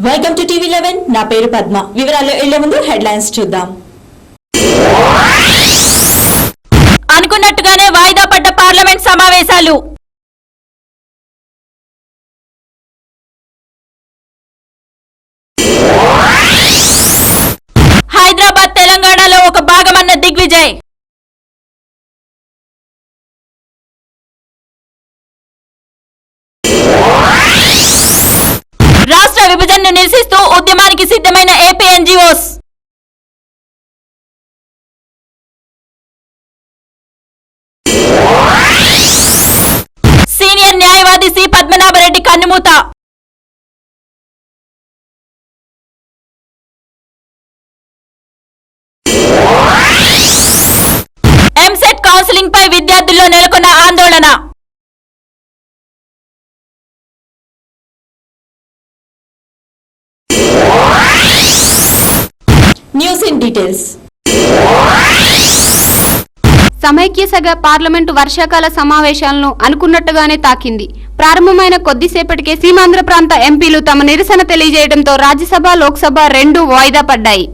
Welcome to TV 11 నా పేరు పద్మ. వివరాల్లో వెళ్లే ముందు హెడ్లైన్స్ చూద్దాం. అనుకున్నట్టుగానే వాయిదా పడ్డ పార్లమెంట్ సమావేశాలు. హైదరాబాద్ తెలంగాణలో ఒక భాగమన్న దిగ్విజయ్. రాష్ట్ర విభజనను నిరసిస్తూ ఉద్యమానికి సిద్ధమైన ఏపీ ఎన్జీఓస్. సీనియర్ న్యాయవాది సి పద్మనాభరెడ్డి కన్నుమూత. ఎంసెట్ కౌన్సిలింగ్ పై విద్యార్థుల్లో నెలకొన్న ఆందోళన. News in details. సమైక్య సగ పార్లమెంటు వర్షాకాల సమావేశాలను అనుకున్నట్టుగానే తాకింది. ప్రారంభమైన కొద్దిసేపటికే సీమాంధ్ర ప్రాంత ఎంపీలు తమ నిరసన తెలియజేయడంతో రాజ్యసభ, లోక్సభ రెండూ వాయిదా పడ్డాయి.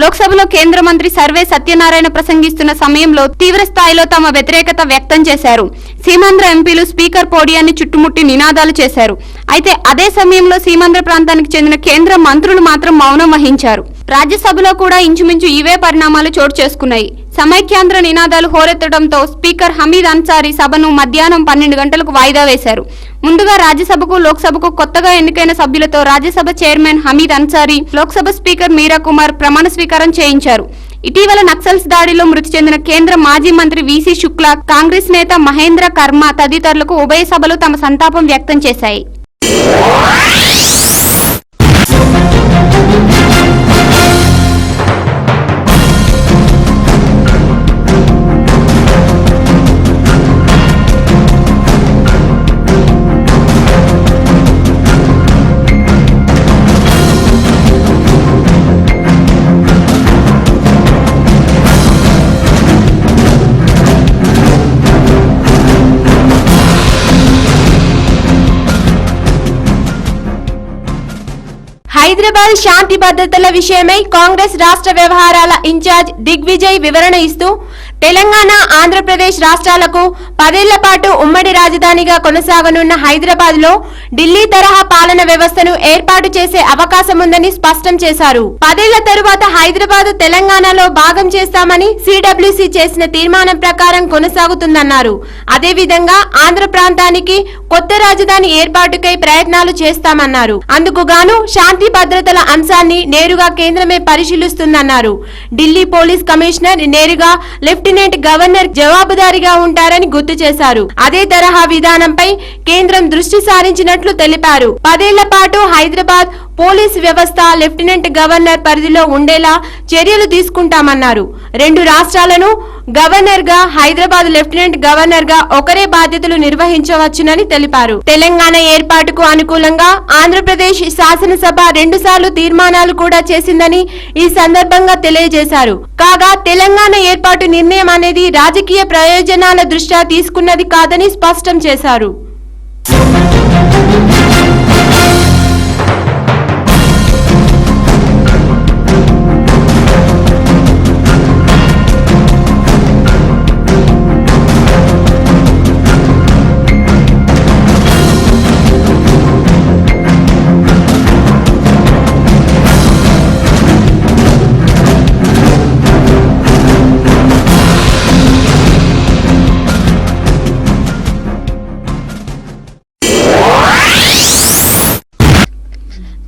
లోక్సభలో కేంద్ర మంత్రి సర్వే సత్యనారాయణ ప్రసంగిస్తున్న సమయంలో తీవ్ర స్థాయిలో తమ వ్యతిరేకత వ్యక్తం చేశారు. సీమాంధ్ర ఎంపీలు స్పీకర్ పోడియాన్ని చుట్టుముట్టి నినాదాలు చేశారు. అయితే అదే సమయంలో సీమాంధ్ర ప్రాంతానికి చెందిన కేంద్ర మంత్రులు మాత్రం మౌనం వహించారు. రాజ్యసభలో కూడా ఇంచుమించు ఇవే పరిణామాలు చోటు చేసుకున్నాయి. సమైక్యాంధ్ర నినాదాలు హోరెత్తడంతో స్పీకర్ హమీద్ అన్సారీ సభను మధ్యాహ్నం 12 గంటలకు వాయిదా వేశారు. ముందుగా రాజ్యసభకు, లోక్సభకు కొత్తగా ఎన్నికైన సభ్యులతో రాజ్యసభ చైర్మన్ హమీద్ అన్సారీ, లోక్సభ స్పీకర్ మీరా కుమార్ ప్రమాణ స్వీకారం చేయించారు. ఇటీవల నక్సల్స్ దాడిలో మృతి చెందిన కేంద్ర మాజీ మంత్రి వీసీ శుక్లా, కాంగ్రెస్ నేత మహేంద్ర కర్మ తదితరులకు ఉభయ సభలు తమ సంతాపం వ్యక్తం చేశాయి. హైదరాబాద్ శాంతి భద్రతల విషయమై కాంగ్రెస్ రాష్ట్ర వ్యవహారాల ఇన్ఛార్జ్ దిగ్విజయ్ వివరణ ఇస్తూ, తెలంగాణ, ఆంధ్రప్రదేశ్ రాష్ట్రాలకు 10 ఏళ్ల పాటు ఉమ్మడి రాజధానిగా కొనసాగనున్న హైదరాబాద్ లో ఢిల్లీ తరహా పాలన వ్యవస్థను ఏర్పాటు చేసే అవకాశం ఉందని స్పష్టం చేశారు. 10 ఏళ్ల తరువాత హైదరాబాద్ తెలంగాణలో భాగం చేస్తామని సిడబ్ల్యూసీ చేసిన తీర్మానం ప్రకారం కొనసాగుతుందన్నారు. అదేవిధంగా ఆంధ్ర ప్రాంతానికి కొత్త రాజధాని ఏర్పాటుకై ప్రయత్నాలు చేస్తామన్నారు. అందుకు గాను శాంతి భద్రతల అంశాన్ని నేరుగా కేంద్రమే పరిశీలిస్తుందన్నారు. ఢిల్లీ పోలీస్ కమిషనర్ నేరుగా లెఫ్టినెంట్ గవర్నర్ జవాబుదారీగా ఉంటారని గుర్తు చేశారు. అదే తరహా విధానంపై కేంద్రం దృష్టి సారించినట్లు తెలిపారు. 10 ఏళ్ల పాటు హైదరాబాద్ పోలీస్ వ్యవస్థ లెఫ్టినెంట్ గవర్నర్ పరిధిలో ఉండేలా చర్యలు తీసుకుంటామన్నారు. 2 రాష్ట్రాలను గవర్నర్ గా, హైదరాబాద్ లెఫ్టినెంట్ గవర్నర్ గా ఒకరే బాధ్యతలు నిర్వహించవచ్చునని తెలిపారు. తెలంగాణ ఏర్పాటుకు అనుకూలంగా ఆంధ్రప్రదేశ్ శాసనసభ 2 సార్లు తీర్మానాలు కూడా చేసిందని ఈ సందర్భంగా తెలియజేశారు. కాగా తెలంగాణ ఏర్పాటు నిర్ణయం అనేది రాజకీయ ప్రయోజనాల దృష్ట్యా తీసుకున్నది కాదని స్పష్టం చేశారు.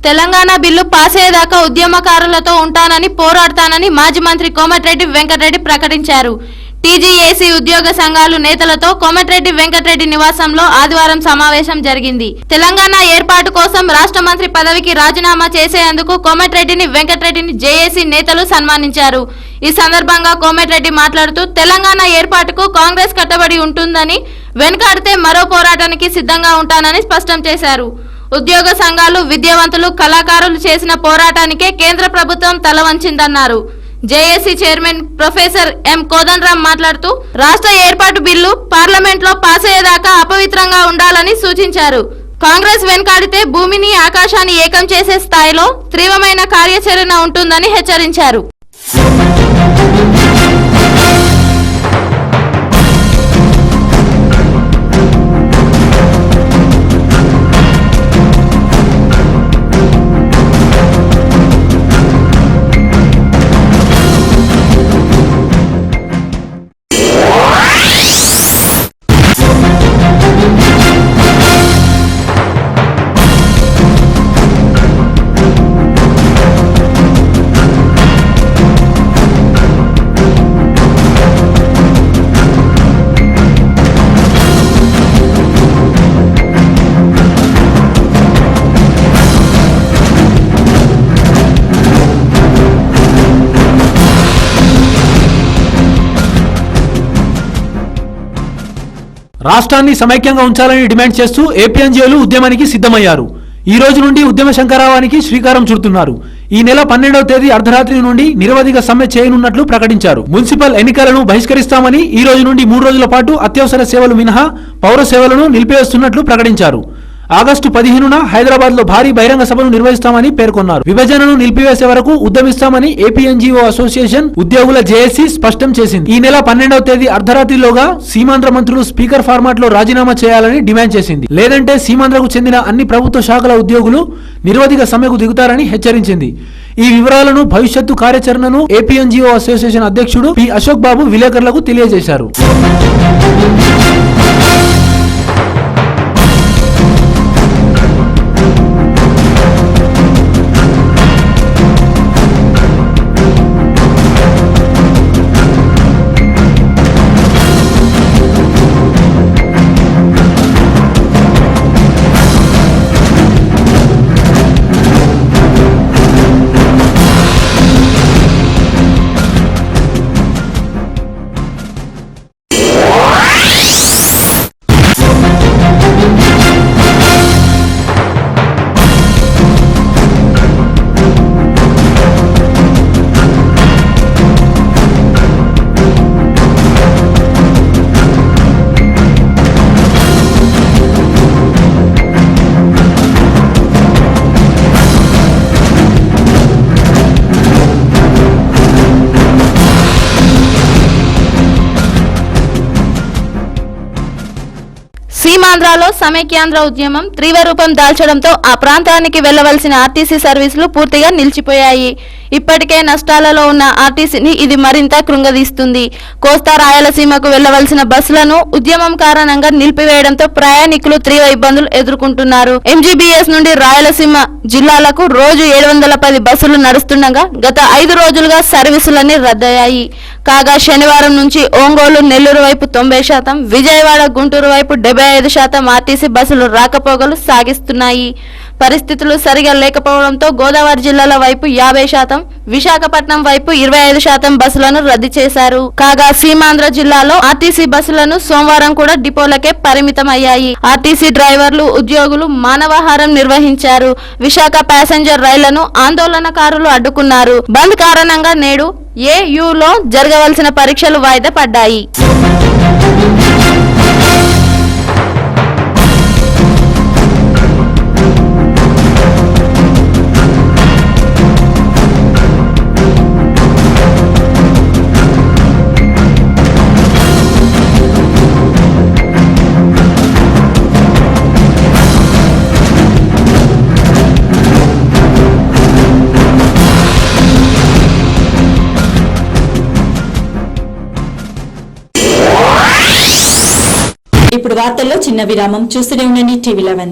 తెలంగాణ బిల్లు పాస్ అయ్యేదాకా ఉద్యమకారులతో ఉంటానని, పోరాడతానని మాజీ మంత్రి కోమటిరెడ్డి వెంకటరెడ్డి ప్రకటించారు. టీజీఏసీ ఉద్యోగ సంఘాలు నేతలతో కోమటిరెడ్డి వెంకటరెడ్డి నివాసంలో ఆదివారం సమావేశం జరిగింది. తెలంగాణ ఏర్పాటు కోసం రాష్ట్ర మంత్రి పదవికి రాజీనామా చేసేందుకు కోమటిరెడ్డిని, వెంకటరెడ్డిని జేఏసీ నేతలు సన్మానించారు. ఈ సందర్భంగా కోమటిరెడ్డి మాట్లాడుతూ, తెలంగాణ ఏర్పాటుకు కాంగ్రెస్ కట్టుబడి ఉంటుందని, వెనుకాడితే మరో పోరాటానికి సిద్ధంగా ఉంటానని స్పష్టం చేశారు. ఉద్యోగ సంఘాలు, విద్యావంతులు, కళాకారులు చేసిన పోరాటానికే కేంద్ర ప్రభుత్వం తల వంచిందన్నారు. JAC chairman professor M Kodandaram మాట్లాడుతూ, రాష్ట్ర ఏర్పాటు బిల్లు పార్లమెంట్లో పాస్ అయ్యేదాకా అపవిత్రంగా ఉండాలని సూచించారు. కాంగ్రెస్ వెనకాడితే భూమిని ఆకాశాన్ని ఏకం చేసే స్థాయిలో తీవ్రమైన కార్యాచరణ ఉంటుందని హెచ్చరించారు. రాష్ట్రాన్ని సమైక్యంగా ఉంచాలని డిమాండ్ చేస్తూ ఏపీఎన్జీఓలు ఉద్యమానికి సిద్ధమయ్యారు. ఈ రోజు నుండి ఉద్యమ శంకరావానికి శ్రీకారం చుడుతున్నారు. ఈ నెల 12వ తేదీ అర్ధరాత్రి నుండి నిరవధిక సమ్మె చేయనున్నట్లు ప్రకటించారు. మున్సిపల్ ఎన్నికలను బహిష్కరిస్తామని ఈ రోజు నుండి 3 రోజుల పాటు అత్యవసర సేవలు మినహా పౌర సేవలను నిలిపివేస్తున్నట్లు ప్రకటించారు. ఆగస్టు 15న హైదరాబాద్ లో భారీ బహిరంగ సభను నిర్వహిస్తామని పేర్కొన్నారు. విభజనను నిలిపివేసే వరకు ఉద్యమిస్తామని ఏపీఎన్జీఓ అసోసియేషన్ ఉద్యోగుల జేఏసీ స్పష్టం చేసింది. ఈ నెల 12వ తేదీ అర్ధరాత్రిలోగా సీమాంధ్ర మంత్రులు స్పీకర్ ఫార్మాట్ లో రాజీనామా చేయాలని డిమాండ్ చేసింది. లేదంటే సీమాంధ్రకు చెందిన అన్ని ప్రభుత్వ శాఖల ఉద్యోగులు నిరవధిక సమ్మెకు దిగుతారని హెచ్చరించింది. ఈ వివరాలను భవిష్యత్తు కార్యాచరణను ఏపీఎన్జీఓ అసోసియేషన్ అధ్యక్షుడు పి అశోక్ బాబు విలేకరులకు తెలియజేశారు. సీమాంధ్రలో సమైక్యాంధ్ర ఉద్యమం తీవ్ర రూపం దాల్చడంతో ఆ ప్రాంతానికి వెళ్లవలసిన ఆర్టీసీ సర్వీసులు పూర్తిగా నిలిచిపోయాయి. ఇప్పటికే నష్టాలలో ఉన్న ఆర్టీసీని ఇది మరింత కృంగదీస్తుంది. కోస్తా రాయలసీమకు వెళ్లవలసిన బస్సులను ఉద్యమం కారణంగా నిలిపివేయడంతో ప్రయాణికులు తీవ్ర ఇబ్బందులు ఎదుర్కొంటున్నారు. ఎంజీబీఎస్ నుండి రాయలసీమ జిల్లాలకు రోజు 710 బస్సులు నడుస్తుండగా గత 5 రోజులుగా సర్వీసులన్నీ రద్దయ్యాయి. కాగా శనివారం నుంచి ఒంగోలు నెల్లూరు వైపు 90%, విజయవాడ గుంటూరు వైపు 75% ఆర్టీసీ బస్సులు రాకపోకలు సాగిస్తున్నాయి. పరిస్థితులు సరిగా లేకపోవడంతో గోదావరి జిల్లాల వైపు 50%, విశాఖపట్నం వైపు 25% బస్సులను రద్దు చేశారు. కాగా సీమాంధ్ర జిల్లాలో ఆర్టీసీ బస్సులను సోమవారం కూడా డిపోలకే పరిమితమయ్యాయి. ఆర్టీసీ డ్రైవర్లు, ఉద్యోగులు మానవాహారం నిర్వహించారు. విశాఖ ప్యాసింజర్ రైళ్లను ఆందోళనకారులు అడ్డుకున్నారు. బంద్ కారణంగా నేడు ఏయూలో జరగవలసిన పరీక్షలు వాయిదా పడ్డాయి. ఇప్పుడు వార్తల్లో చిన్న విరామం. చూస్తూనే ఉండండి టీవీ11.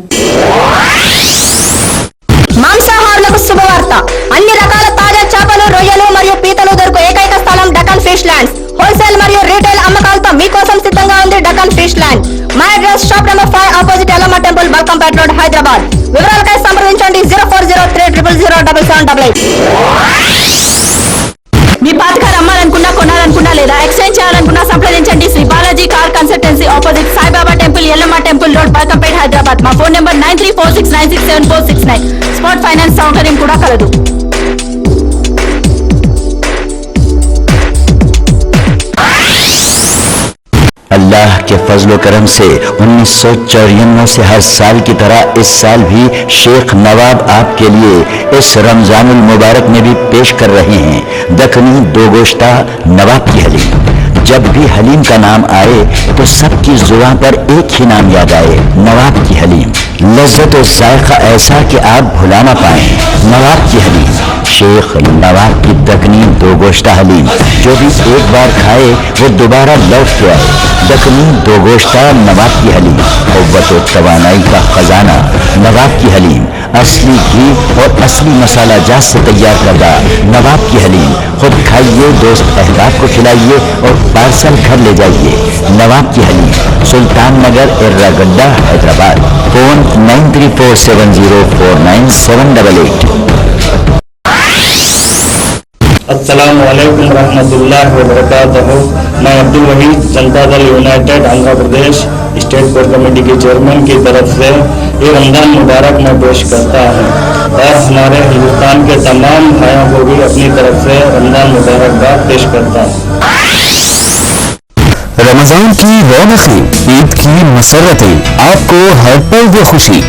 మాంసాహారులకు శుభవార్త. అన్ని రకాల తాజా చేపలు, రొయ్యలు మరియు పీతలు దొరుకు ఏకైక స్థలం డకన్ ఫిష్ ల్యాండ్స్. హోల్సేల్ మరియు రీటైల్ అమ్మకాలతో మీకోసం సిద్ధంగా ఉంది డకన్ ఫిష్ ల్యాండ్. మా address shop number 5 opposite Yellamma temple, Balkampet road, Hyderabad. వివరాలకై సంప్రదించండి 0403000088. మీ పాత కార్ అమ్మాలనుకున్నా, కొనాలనుకున్నా లేదా ఎక్స్చేంజ్ చేయాలనుకున్నా సంప్రదించండి Shri Balaji car consultancy, opposite Saibaba temple, Yellamma temple road, Balkampet, Hyderabad. మా ఫోన్ నెంబర్ 9346967469. స్పాట్ ఫైనాన్స్ సౌకర్యం కూడా కలదు. अल्लाह के फजलो करम से 1994 से हर साल की तरह इस साल भी शेख नवाब आपके लिए इस रमजानुल मुबारक में भी पेश कर रहे हैं दखनी दो गोश्ता नवाब की हलीम। जब भी हलीम का नाम आए तो सबकी जुबान पर एक ही नाम याद आए, नवाब की हलीम। लज्जत और जायका ऐसा कि आप भुला ना पाए। नवाब की हलीम, शेख नवाब की दखनी दो गोश्ता हलीम, जो भी एक बार खाए वो दोबारा लौट के आए। दखनी दो गोश्ता नवाब की हलीम, क़ुव्वत और तवानाई का खजाना नवाब की हलीम, असली घी और असली मसाला जात से तैयार करदा नवाब की हलीम। खुद खाइए, दोस्त अहबाब को खिलाइए और पार्सल घर ले जाइए। नवाब की हलीम, सुल्तान नगर, एर्रागड्डा, हैदराबाद। फोन 9347049788। अस्सलाम वालेकुम रहमतुल्लाहि व बरकातहू। मैं Abdul Waheed, Janata Dal United Andhra Pradesh state core committee के चेयरमैन की तरफ से ये रमजान मुबारक मैं पेश करता हूँ और हमारे हिंदुस्तान के तमाम भाइयों को भी अपनी तरफ से रमजान मुबारकबाद पेश करता हूँ। रमजान की रौनकें, ईद की मसरतें, आपको हर पल वो खुशी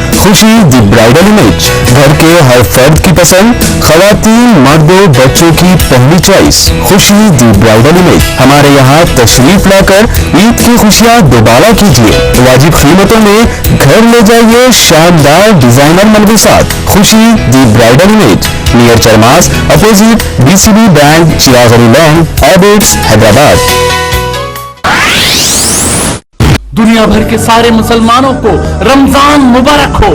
दी ब्राइडल इमेज, घर के हर फर्द की पसंद, खवातीन मर्दों बच्चों की पहली चॉइस, खुशी दी ब्राइडल इमेज। हमारे यहाँ तशरीफ लाकर ईद की खुशियाँ दोबारा कीजिए। वाजिब कीमतों में घर ले जाइए शानदार डिजाइनर मलबूसात। Khushi the bridal image, near चरमास, अपोजिट BCB बैंक, चिरागरी लॉन्ग, ऑर्बिट्स, हैदराबाद। दुनिया भर के सारे मुसलमानों को रमजान मुबारक हो।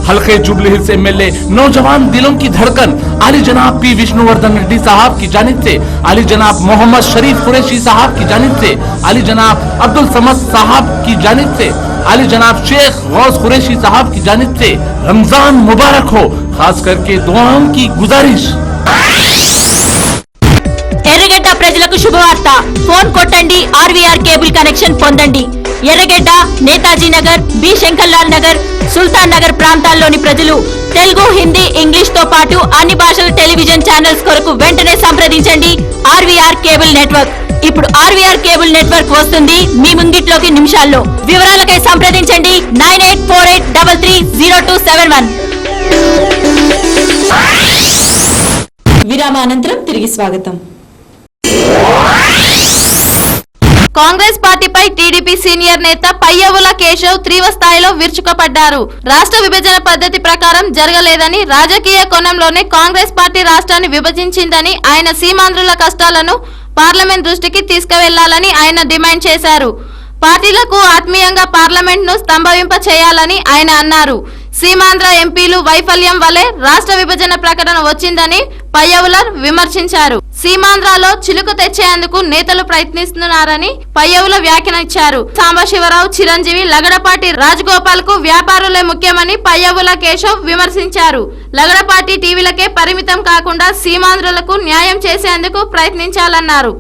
हल्के जुबली हिल से मिले नौजवान दिलों की धड़कन आली जनाब पी विष्णुवर्धन रेड्डी साहब की जानिब से, आली जनाब मोहम्मद शरीफ कुरैशी साहब की जानिब से, आली जनाब अब्दुल समद साहब की जानिब से, आली जनाब शेख गौस कुरैशी साहब की जानिब से रमजान मुबारक हो। खास करके दुआओं की गुजारिश। ఎర్రగడ్డ ప్రజలకు శుభవార్త, ఫోన్ కొట్టండి, ఆర్వీఆర్ కేబుల్ కనెక్షన్ పొందండి. ఎర్రగడ్డ, నేతాజీ నగర్, బి శంకర్లాల్ నగర్, సుల్తాన్ నగర్ ప్రాంతాల్లోని ప్రజలు తెలుగు, హిందీ, ఇంగ్లీష్ తో పాటు అన్ని భాషల టెలివిజన్ ఛానల్స్ కొరకు వెంటనే సంప్రదించండి ఆర్వీఆర్ కేబుల్ నెట్వర్క్. ఇప్పుడు ఆర్వీఆర్ కేబుల్ నెట్వర్క్ వస్తుంది మీ ముంగిట్లోకి నిమిషాల్లో. వివరాలకై సంప్రదించండి 9848330271. విరామానంతరం తిరిగి స్వాగతం. కాంగ్రెస్ పార్టీపై టీడీపీ సీనియర్ నేత పయ్యవుల కేశవ్ తీవ్ర స్థాయిలో విరుచుకుపడ్డారు. రాష్ట్ర విభజన పద్ధతి ప్రకారం జరగలేదని, రాజకీయ కోణంలోనే కాంగ్రెస్ పార్టీ రాష్ట్రాన్ని విభజించిందని, ఆయన సీమాంధ్రుల కష్టాలను పార్లమెంట్ దృష్టికి తీసుకువెళ్లాలని ఆయన డిమాండ్ చేశారు. పార్టీలకు ఆత్మీయంగా పార్లమెంట్ ను స్తంభవింప చేయాలని ఆయన అన్నారు. సీమాంధ్ర ఎంపీలు వైఫల్యం వల్లే రాష్ట్ర విభజన ప్రకటన వచ్చిందని పయ్యవులర్ విమర్శించారు. సీమాంధ్రలో చిలుకు తెచ్చేందుకు నేతలు ప్రయత్నిస్తున్నారని పయ్యవుల వ్యాఖ్యానించారు. సాంబశివరావు, చిరంజీవి, లగడపాటి రాజగోపాల్ కు వ్యాపారులే ముఖ్యమని పయ్యవుల కేశవ్ విమర్శించారు. లగడపాటి టీవీలకే పరిమితం కాకుండా సీమాంధ్రులకు న్యాయం చేసేందుకు ప్రయత్నించాలన్నారు.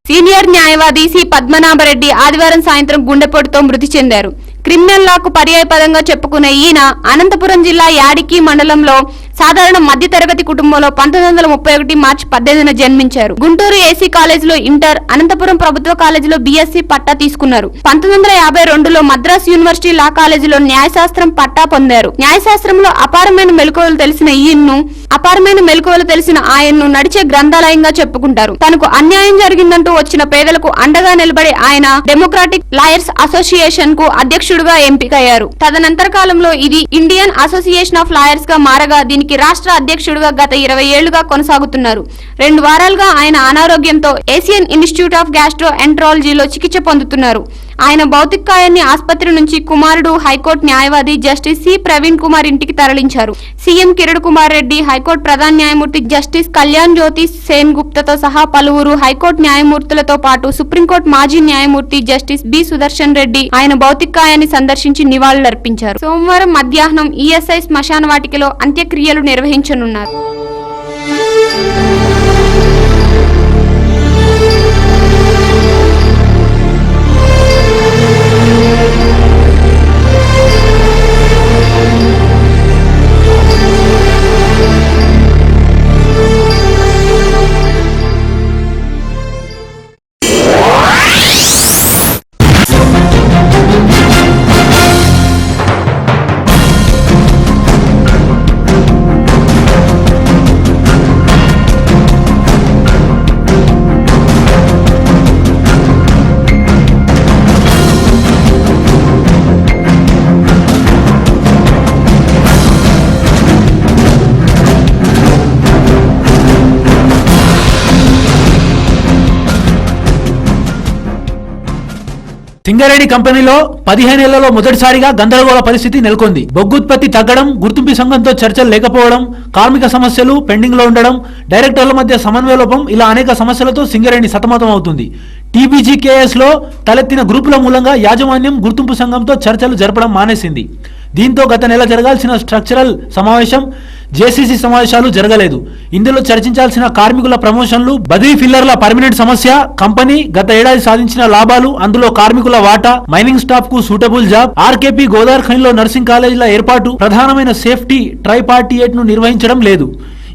సీనియర్ న్యాయవాది సి పద్మనాభరెడ్డి ఆదివారం సాయంత్రం గుండెపోటుతో మృతి చెందారు. క్రిమినల్ లాకు పర్యాయపదంగా చెప్పుకునే ఈయన అనంతపురం జిల్లా యాడికి మండలంలో సాధారణ మధ్యతరగతి కుటుంబంలో 1931 మార్చి 18న జన్మించారు. గుంటూరు ఏసీ కాలేజీలో ఇంటర్, అనంతపురం ప్రభుత్వ కాలేజీలో బీఎస్సీ పట్టా తీసుకున్నారు. 1952లో మద్రాస్ యూనివర్సిటీ లా కాలేజీలో న్యాయశాస్త్రం పట్టా పొందారు. న్యాయశాస్త్రంలో అపారమైన మెలకువలు తెలిసిన ఆయన్ను నడిచే గ్రంథాలయంగా చెప్పుకుంటారు. తనకు అన్యాయం జరిగిందంటూ వచ్చిన పేదలకు అండగా నిలబడే ఆయన డెమోక్రాటిక్ లాయర్స్ అసోసియేషన్ కు అధ్యక్షుడుగా ఎంపికయ్యారు. తదనంతర కాలంలో ఇది ఇండియన్ అసోసియేషన్ ఆఫ్ లాయర్స్ గా మారగా దీనికి రాష్ట్ర అధ్యక్షుడుగా గత 20 ఏళ్లుగా కొనసాగుతున్నారు. 2 వారాలుగా ఆయన అనారోగ్యంతో ఏషియన్ ఇన్స్టిట్యూట్ ఆఫ్ గ్యాస్ట్రో ఎంట్రాలజీలో చికిత్స పొందుతున్నారు. ఆయన భౌతికాయాన్ని ఆసుపత్రి నుంచి కుమారుడు హైకోర్టు న్యాయవాది జస్టిస్ సి ప్రవీణ్ కుమార్ ఇంటికి తరలించారు. సీఎం కిరణ్ కుమార్ రెడ్డి, హైకోర్టు ప్రధాన న్యాయమూర్తి జస్టిస్ కళ్యాణ్ జ్యోతి సేన్ గుప్తాతో సహా పలువురు హైకోర్టు న్యాయమూర్తులతో పాటు సుప్రీంకోర్టు మాజీ న్యాయమూర్తి జస్టిస్ బి సుదర్శన్ రెడ్డి ఆయన భౌతికాయాన్ని సందర్శించి నివాళులర్పించారు. సోమవారం మధ్యాహ్నం ఈఎస్ఐ శ్మశాన వాటికలో అంత్యక్రియలు నిర్వహించనున్నారు. సింగరేణి కంపెనీలో 15 ఏళ్లలో మొదటిసారిగా గందరగోళ పరిస్థితి నెలకొంది. బొగ్గుత్పత్తి తగ్గడం, గుర్తింపు సంఘంతో చర్చలు లేకపోవడం, కార్మిక సమస్యలు పెండింగ్ లో ఉండడం, డైరెక్టర్ల మధ్య సమన్వయ లోపం, ఇలా అనేక సమస్యలతో సింగరేణి సతమతం అవుతుంది. టీబీజీకేఎస్ లో తలెత్తిన గ్రూపుల మూలంగా యాజమాన్యం గుర్తింపు సంఘంతో చర్చలు జరపడం మానేసింది. దీంతో గత నెల జరగాల్సిన స్ట్రక్చరల్ సమావేశం, జేసీసీ సమావేశాలు జరగలేదు. ఇందులో చర్చించాల్సిన కార్మికుల ప్రమోషన్లు, బదిలీ ఫిల్లర్ల పర్మనెంట్ సమస్య, కంపెనీ గత ఏడాది సాధించిన లాభాలు, అందులో కార్మికుల వాటా, మైనింగ్ స్టాఫ్ కు సూటబుల్ జాబ్, ఆర్కేపీ గోదావరి ఖనిలో నర్సింగ్ కాలేజీల ఏర్పాటు, ప్రధానమైన సేఫ్టీ ట్రైపార్టియేట్ ను నిర్వహించడం లేదు.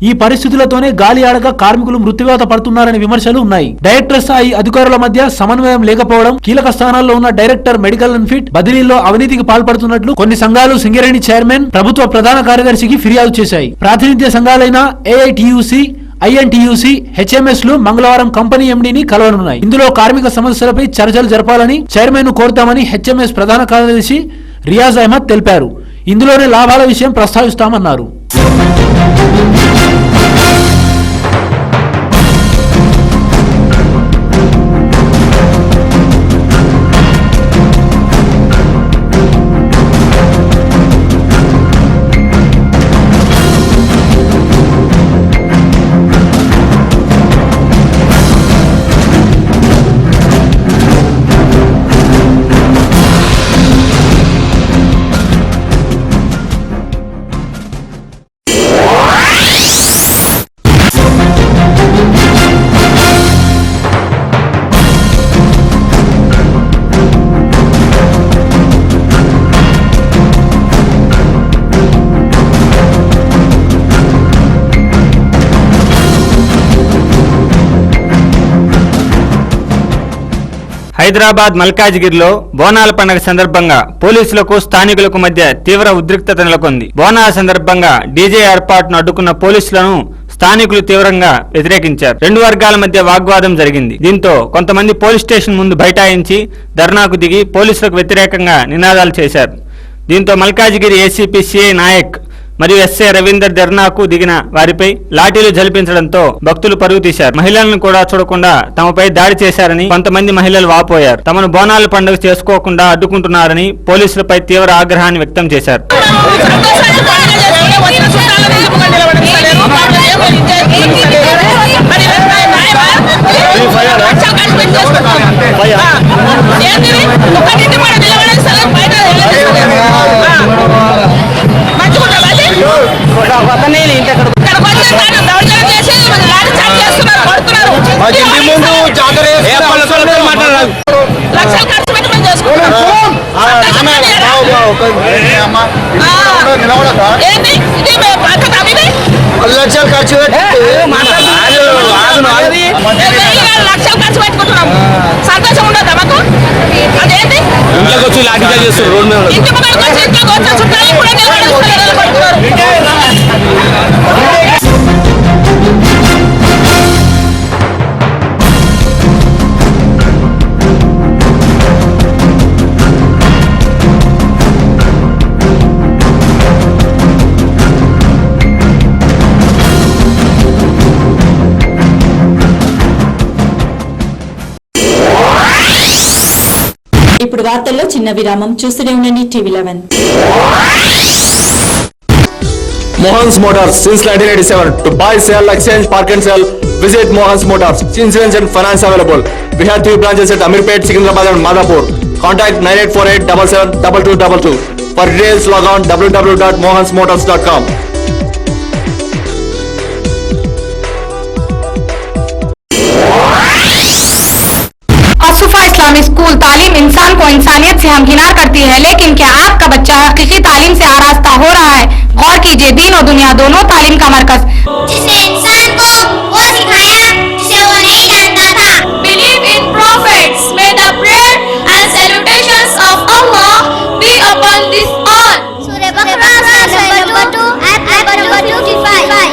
ఈ పరిస్థితులతోనే గాలి ఆడక కార్మికులు మృత్యువాత పడుతున్నారనే విమర్శలు ఉన్నాయి. డైరెక్టర్ స్థాయి అధికారుల మధ్య సమన్వయం లేకపోవడం, కీలక స్థానాల్లో ఉన్న డైరెక్టర్ మెడికల్ అన్ఫిట్, బదిలీలో అవినీతికి పాల్పడుతున్నట్లు కొన్ని సంఘాలు సింగరేణి చైర్మన్, ప్రభుత్వ ప్రధాన కార్యదర్శికి ఫిర్యాదు చేశాయి. ప్రాతినిధ్య సంఘాలైన ఏఐటియుసి, ఐఎన్టీయూసీ, హెచ్ఎంఎస్ లు మంగళవారం కంపెనీ ఎండీని కలవనున్నాయి. ఇందులో కార్మిక సమస్యలపై చర్చలు జరపాలని చైర్మన్ ను కోరుతామని హెచ్ఎంఎస్ ప్రధాన కార్యదర్శి రియాజ్ అహ్మద్ తెలిపారు. ఇందులోనే లాభాల విషయం ప్రస్తావిస్తామన్నారు. హైదరాబాద్ మల్కాజ్గిరిలో బోనాల పండుగ సందర్భంగా పోలీసులకు స్థానికులకు మధ్య తీవ్ర ఉద్రిక్తత నెలకొంది. బోనాల సందర్భంగా డీజే ఏర్పాటును అడ్డుకున్న పోలీసులను స్థానికులు తీవ్రంగా వ్యతిరేకించారు. రెండు వర్గాల మధ్య వాగ్వాదం జరిగింది. దీంతో కొంతమంది పోలీస్ స్టేషన్ ముందు బైఠాయించి ధర్నాకు దిగి పోలీసులకు వ్యతిరేకంగా నినాదాలు చేశారు. దీంతో మల్కాజ్గిరి ఏసీపీ సిఐ నాయక్ మరియు ఎస్ఐ రవీందర్ ధర్నాకు దిగిన వారిపై లాఠీలు జలిపించడంతో భక్తులు పరుగు తీశారు. మహిళలను కూడా చూడకుండా తమపై దాడి చేశారని కొంతమంది మహిళలు వాపోయారు. తమను బోనాల పండుగ చేసుకోకుండా అడ్డుకుంటున్నారని పోలీసులపై తీవ్ర ఆగ్రహాన్ని వ్యక్తం చేశారు. లక్షలు ఖర్చు పెట్టుకుంటున్నాం. సంతోషం ఉండదు మాకు. అదేంటి ఇంట్లోకి వచ్చి లాఠీగా చేస్తారు. రోడ్ మీద చుట్టాలు కూడా ఇప్పుడు వార్తల్లో చిన్న విరామం. చూస్తూనే ఉండండి TV11. Mohan's Motors since 1987. To buy, sell, exchange, park and sell, visit Mohan's Motors. Insurance and finance available. We have 3 branches at Amirpet, Secunderabad and Madhapur. Contact 9848772222. For details, log on www.mohansmotors.com. Asufa Islamic school तालीम इंसान को इंसानियत से हमकिनार करती है, लेकिन क्या आपका बच्चा हकीकी तालीम से आरास्ता हो रहा है? गौर कीजिए, दीन और दुनिया दोनों तालीम का मरकज। जिसने इंसान को वो सिखाया जिसे वो नहीं जानता था। Believe in prophets. May the prayer and salutations of Allah be upon this all. सूरह बकरा number 2 ayat number 55।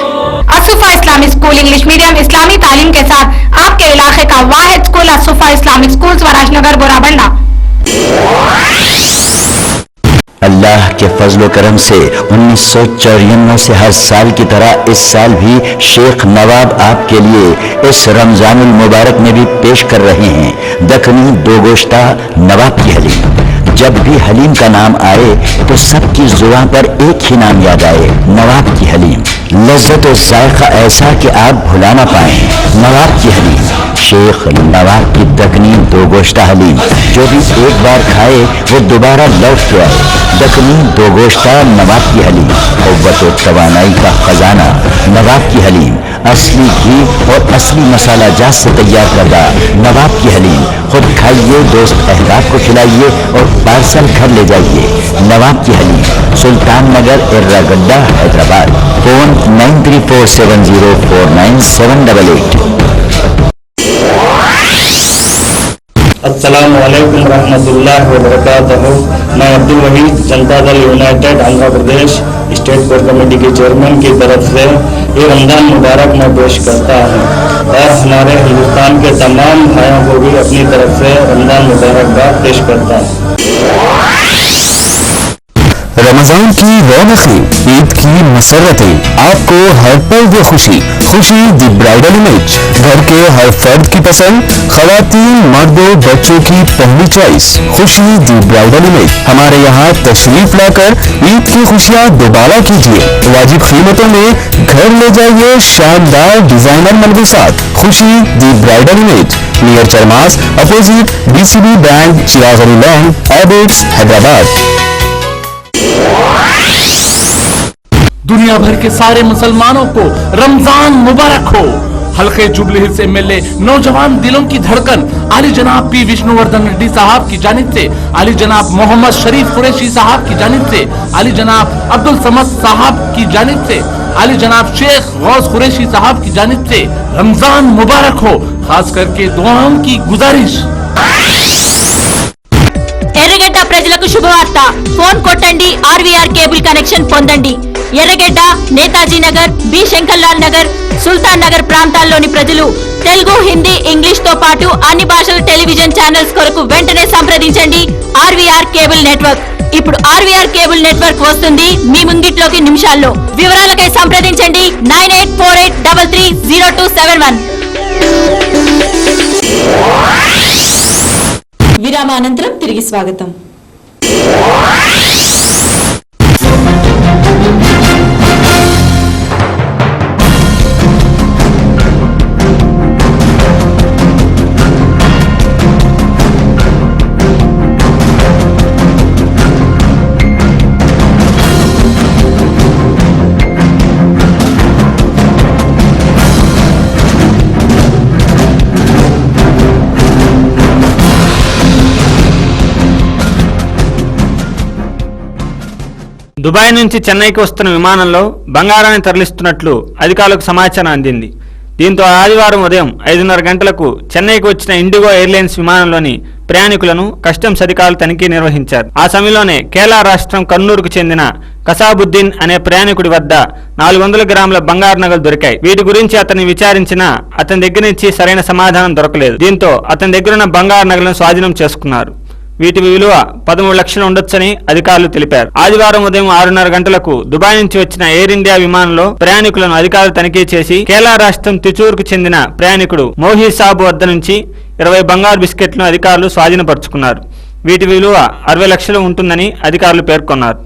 Asufa Islamic school English medium इस्लामी तालीम के साथ आपके इलाके का वाहिद school Asufa Islamic school Swarajnagar Borabanda. Allah के फजल करम से 1994 से हर साल की तरह इस साल भी शेख नवाब आपके लिए इस रमजानुल मुबारक में भी पेश कर रहे हैं दखनी दो गोश्ता नवाब की हलीम। जब भी हलीम का नाम आए तो सबकी जुबान पर एक ही नाम याद आए, नवाब की हलीम। लज्जत और जायका ऐसा कि आप भुला ना पाए। नवाब की हलीम, शेख नवाब की दखनी दो गोश्ता हलीम, जो भी एक बार खाए वो दोबारा लौट के आए। दखनी दो गोश्ता नवाब की हलीम, क़ुव्वत और तवानाई का खजाना। नवाब की हलीम असली घी और असली मसाला जात से तैयार करदा नवाब की हलीम। खुद खाइए, दोस्त अहबाब को खिलाइए और पार्सल घर ले जाइए। नवाब की हलीम, सुल्तान नगर, एर्रागड्डा, हैदराबाद। फोन 9347049788। अस्सलाम वालेकुम रहमतुल्लाहि व बरकातहू। मैं Abdul Waheed Janata Dal United Andhra Pradesh state core committee के चेयरमैन की तरफ से ये रमजान मुबारक मैं पेश करता हूँ और हमारे हिंदुस्तान के तमाम भाइयों को भी अपनी तरफ से रमजान मुबारकबाद पेश करता हूँ। रमजान की रौनकें, ईद की मसरतें, आपको हर पल वो खुशी। खुशी दी ब्राइडल इमेज, घर के हर फर्द की पसंद, खवातीन, मर्दों, बच्चों की पहली चॉइस। खुशी दी ब्राइडल इमेज। हमारे यहाँ तशरीफ लाकर ईद की खुशियाँ दोबारा कीजिए। वाजिब कीमतों में घर ले जाइए शानदार डिजाइनर मलबूसात। Khushi the bridal image, near चरमास, opposite BCB bank, Chirag Ali lane, Abids, Hyderabad. दुनिया भर के सारे मुसलमानों को रमजान मुबारक हो। हल्के जुबली हिल्स MLA नौजवान दिलों की धड़कन आली जनाब P विष्णुवर्धन रेड्डी साहब की जानिब से, आली जनाब मोहम्मद शरीफ कुरैशी साहब की जानिब से, आली जनाब अब्दुल समद साहब की जानिब से, आली जनाब शेख गौस कुरैशी साहब की जानिब से रमजान मुबारक हो। खास करके दुआओं की गुजारिश। ఎర్రగడ్డ ప్రజలకు శుభవార్త. ఫోన్ కొట్టండి, ఆర్వీఆర్ కేబుల్ కనెక్షన్ పొందండి. ఎర్రగడ్డ, నేతాజీ నగర్, బి శంకర్లాల్ నగర్, సుల్తాన్ నగర్ ప్రాంతాల్లోని ప్రజలు తెలుగు, హిందీ, ఇంగ్లీష్ తో పాటు అన్ని భాషల టెలివిజన్ ఛానల్స్ కొరకు వెంటనే సంప్రదించండి ఆర్వీఆర్ కేబుల్ నెట్వర్క్. ఇప్పుడు ఆర్వీఆర్ కేబుల్ నెట్వర్క్ వస్తుంది మీ ముంగిట్లోకి నిమిషాల్లో. వివరాలకై సంప్రదించండి 9848330271. విరామానంతరం తిరిగి స్వాగతం. దుబాయ్ నుంచి చెన్నైకి వస్తున్న విమానంలో బంగారాన్ని తరలిస్తున్నట్లు అధికారులకు సమాచారం అందింది. దీంతో ఆదివారం ఉదయం 5:30 గంటలకు చెన్నైకి వచ్చిన ఇండిగో ఎయిర్లైన్స్ విమానంలోని ప్రయాణికులను కస్టమ్స్ అధికారులు తనిఖీ నిర్వహించారు. ఆ సమయంలోనే కేరళ రాష్ట్రం కన్నూరుకు చెందిన కసాబుద్దీన్ అనే ప్రయాణికుడి వద్ద 400 గ్రాముల బంగారు నగలు దొరికాయి. వీటి గురించి అతన్ని విచారించినా అతని దగ్గర నుంచి సరైన సమాధానం దొరకలేదు. దీంతో అతని దగ్గరున్న బంగారు నగలను స్వాధీనం చేసుకున్నారు. వీటి విలువ 13 లక్షలు ఉండొచ్చని అధికారులు తెలిపారు. ఆదివారం ఉదయం 6:30 గంటలకు దుబాయ్ నుంచి వచ్చిన ఎయిర్ ఇండియా విమానంలో ప్రయాణికులను అధికారులు తనిఖీ చేసి కేరళ రాష్ట్రం తిచూరుకు చెందిన ప్రయాణికుడు మోహీ సాబు వద్ద నుంచి 20 బంగారు బిస్కెట్లను అధికారులు స్వాధీనపరుచుకున్నారు. వీటి విలువ 60 లక్షలు ఉంటుందని అధికారులు పేర్కొన్నారు.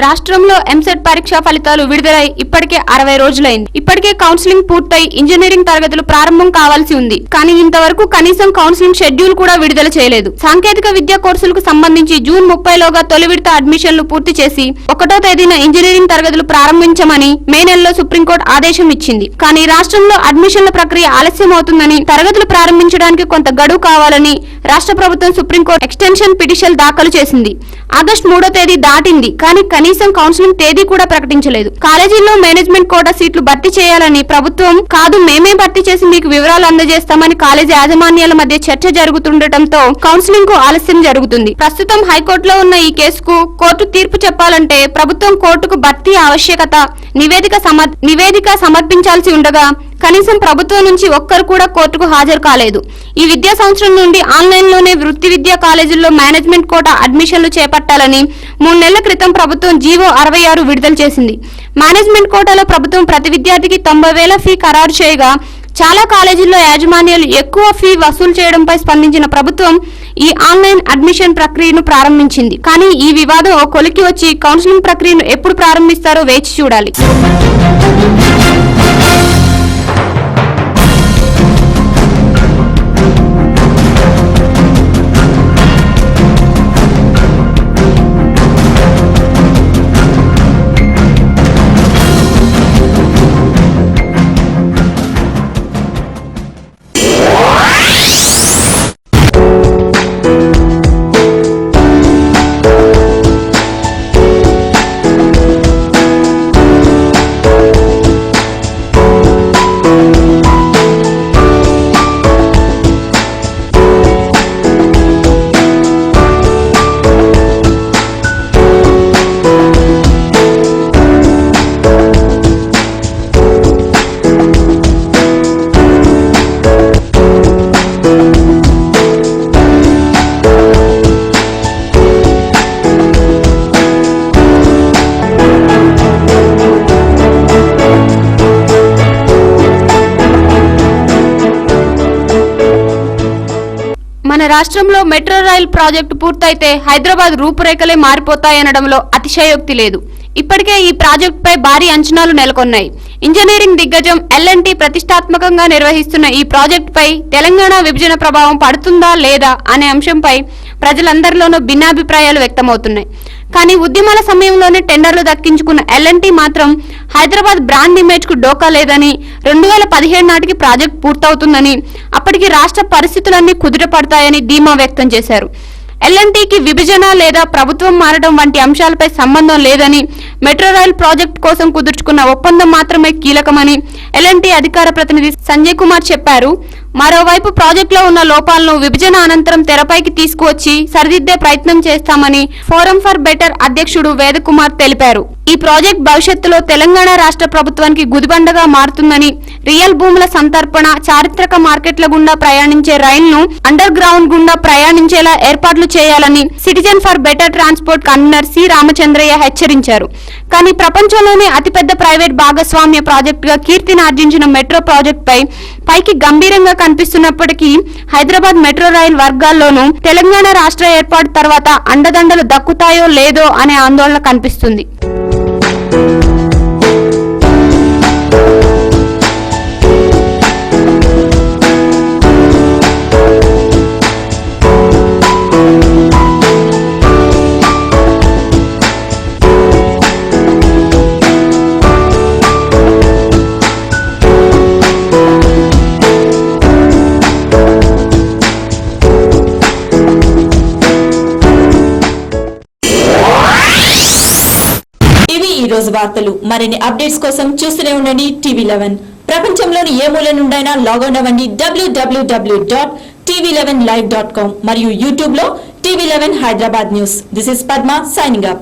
రాష్ట్రంలో ఎంసెట్ పరీక్షా ఫలితాలు విడుదలై ఇప్పటికే 60 రోజులైంది. ఇప్పటికే కౌన్సిలింగ్ పూర్తయి ఇంజనీరింగ్ తరగతులు ప్రారంభం కావాల్సి ఉంది. కానీ ఇంతవరకు కనీసం కౌన్సిలింగ్ షెడ్యూల్ కూడా విడుదల చేయలేదు. సాంకేతిక విద్యా కోర్సులకు సంబంధించి జూన్ 30లోగా తొలి విడత అడ్మిషన్లు పూర్తి చేసి 1వ తేదీన ఇంజనీరింగ్ తరగతులు ప్రారంభించమని మే నెలలో సుప్రీంకోర్టు ఆదేశం ఇచ్చింది. కానీ రాష్ట్రంలో అడ్మిషన్ల ప్రక్రియ ఆలస్యం అవుతుందని, తరగతులు ప్రారంభించడానికి కొంత గడువు కావాలని రాష్ట్ర ప్రభుత్వం సుప్రీంకోర్టు ఎక్స్టెన్షన్ పిటిషన్ దాఖలు చేసింది. ఆగస్టు 3వ తేదీ దాటింది, కానీ కనీసం కౌన్సిలింగ్ తేదీ కూడా ప్రకటించలేదు. కాలేజీల్లో మేనేజ్మెంట్ కోటా సీట్లు భర్తీ చేయాలని ప్రభుత్వం కాదు, మేమే భర్తీ చేసి మీకు వివరాలు అందజేస్తామని కాలేజీ యాజమాన్యాల మధ్య చర్చ జరుగుతుండటంతో కౌన్సిలింగ్ కు ఆలస్యం జరుగుతుంది. ప్రస్తుతం హైకోర్టులో ఉన్న ఈ కేసుకు కోర్టు తీర్పు చెప్పాలంటే ప్రభుత్వం కోర్టుకు భర్తీ ఆవశ్యకత నివేదిక సమర్పించాల్సి ఉండగా కనీసం ప్రభుత్వం నుంచి ఒక్కరు కూడా కోర్టుకు హాజరు కాలేదు. ఈ విద్యా సంవత్సరం నుండి ఆన్లైన్లోనే వృత్తి విద్యా కాలేజీల్లో మేనేజ్మెంట్ కోటా అడ్మిషన్లు చేపట్టాలని 3 నెలల క్రితం ప్రభుత్వం జీవో 66 విడుదల చేసింది. మేనేజ్మెంట్ కోటాలో ప్రభుత్వం ప్రతి విద్యార్థికి 90,000 ఫీ ఖరారు చేయగా చాలా కాలేజీల్లో యాజమాన్యాలు ఎక్కువ ఫీ వసూలు చేయడంపై స్పందించిన ప్రభుత్వం ఈ ఆన్లైన్ అడ్మిషన్ ప్రక్రియను ప్రారంభించింది. కానీ ఈ వివాదం ఓ కొలికి వచ్చి కౌన్సిలింగ్ ప్రక్రియను ఎప్పుడు ప్రారంభిస్తారో వేచి చూడాలి. మన రాష్ట్రంలో మెట్రో రైల్ ప్రాజెక్టు పూర్తయితే హైదరాబాద్ రూపురేఖలే మారిపోతాయనడంలో అతిశయోక్తి లేదు. ఇప్పటికే ఈ ప్రాజెక్టుపై భారీ అంచనాలు నెలకొన్నాయి. ఇంజనీరింగ్ దిగ్గజం L&T ప్రతిష్టాత్మకంగా నిర్వహిస్తున్న ఈ ప్రాజెక్టుపై తెలంగాణ విభజన ప్రభావం పడుతుందా లేదా అనే అంశంపై ప్రజలందరిలోనూ భిన్నాభిప్రాయాలు వ్యక్తమవుతున్నాయి. కానీ ఉద్యమాల సమయంలోనే టెండర్లు దక్కించుకున్న L&T మాత్రం హైదరాబాద్ బ్రాండ్ ఇమేజ్ కు డోకా లేదని, 2017 నాటికి ప్రాజెక్టు పూర్తవుతుందని, అప్పటికి రాష్ట్ర పరిస్థితులన్నీ కుదుటపడతాయని ధీమా వ్యక్తం చేశారు. L&Tకి విభజన లేదా ప్రభుత్వం మారడం వంటి అంశాలపై సంబంధం లేదని, మెట్రో రైల్ ప్రాజెక్టు కోసం కుదుర్చుకున్న ఒప్పందం మాత్రమే కీలకమని L&T అధికార ప్రతినిధి సంజయ్ కుమార్ చెప్పారు. మరోవైపు ప్రాజెక్టులో ఉన్న లోపాలను విభజన అనంతరం తెరపైకి తీసుకువచ్చి సరిదిద్దే ప్రయత్నం చేస్తామని ఫోరం ఫర్ బెటర్ అధ్యక్షుడు వేదకుమార్ తెలిపారు. ఈ ప్రాజెక్ట్ భవిష్యత్తులో తెలంగాణ రాష్ట్ర ప్రభుత్వానికి గుదిబండగా మారుతుందని, రియల్ భూముల సంతర్పణ, చారిత్రక మార్కెట్ల గుండా ప్రయాణించే రైలును అండర్ గ్రౌండ్ గుండా ప్రయాణించేలా ఏర్పాట్లు చేయాలని citizen for better transport convener C Ramachandraiah హెచ్చరించారు. కానీ ప్రపంచంలోనే అతిపెద్ద ప్రైవేట్ భాగస్వామ్య ప్రాజెక్టుగా కీర్తిని ఆర్జించిన మెట్రో ప్రాజెక్టుపై పైకి గంభీరంగా కనిపిస్తున్నప్పటికీ హైదరాబాద్ మెట్రో రైల్ వర్గాల్లోనూ తెలంగాణ రాష్ట్ర ఏర్పాటు తర్వాత అండదండలు దక్కుతాయో లేదో అనే ఆందోళన కనిపిస్తుంది. రోజు వార్తలు. మరిన్ని అప్డేట్స్ కోసం చూస్తూనే ఉండండి TV11. ప్రపంచంలోని ఏ మూల నుండైనా లాగౌన్ అవ్వండి www.tv11live.com మరియు యూట్యూబ్ లో TV11 Hyderabad news. This is Padma signing up.